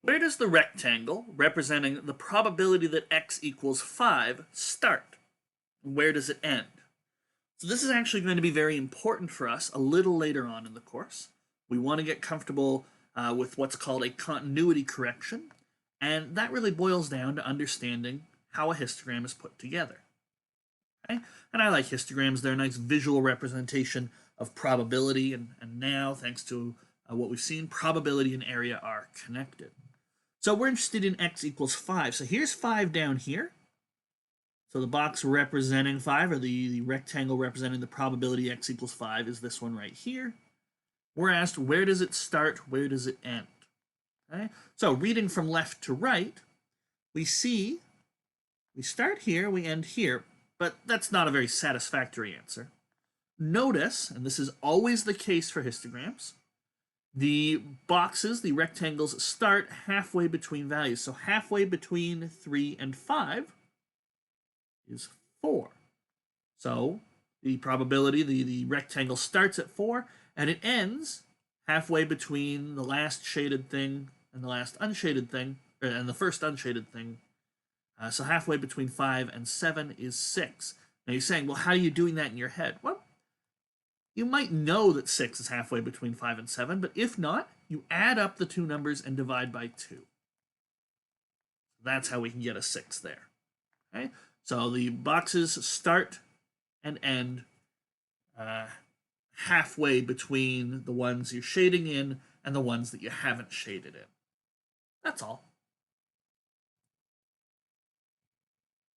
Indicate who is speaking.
Speaker 1: Where does the rectangle representing the probability that x equals 5 start? Where does it end? So this is actually going to be very important for us a little later on in the course. We want to get comfortable with what's called a continuity correction, and that really boils down to understanding how a histogram is put together. Okay? And I like histograms. They're a nice visual representation of probability, and now, thanks to what we've seen, probability and area are connected. So we're interested in x equals 5. So here's 5 down here. So the box representing 5, or the rectangle representing the probability x equals 5, is this one right here. We're asked, where does it start, where does it end? Okay? So reading from left to right, we see we start here, we end here, but that's not a very satisfactory answer. Notice, and this is always the case for histograms, the boxes, the rectangles, start halfway between values. So halfway between 3 and 5 is 4. So the probability, the rectangle starts at 4, and it ends halfway between the last shaded thing and the last unshaded thing, and the first unshaded thing. So halfway between 5 and 7 is 6. Now you're saying, well, how are you doing that in your head? Well, you might know that 6 is halfway between 5 and 7, but if not, you add up the two numbers and divide by 2. That's how we can get a 6 there. Okay? So the boxes start and end halfway between the ones you're shading in and the ones that you haven't shaded in. That's all.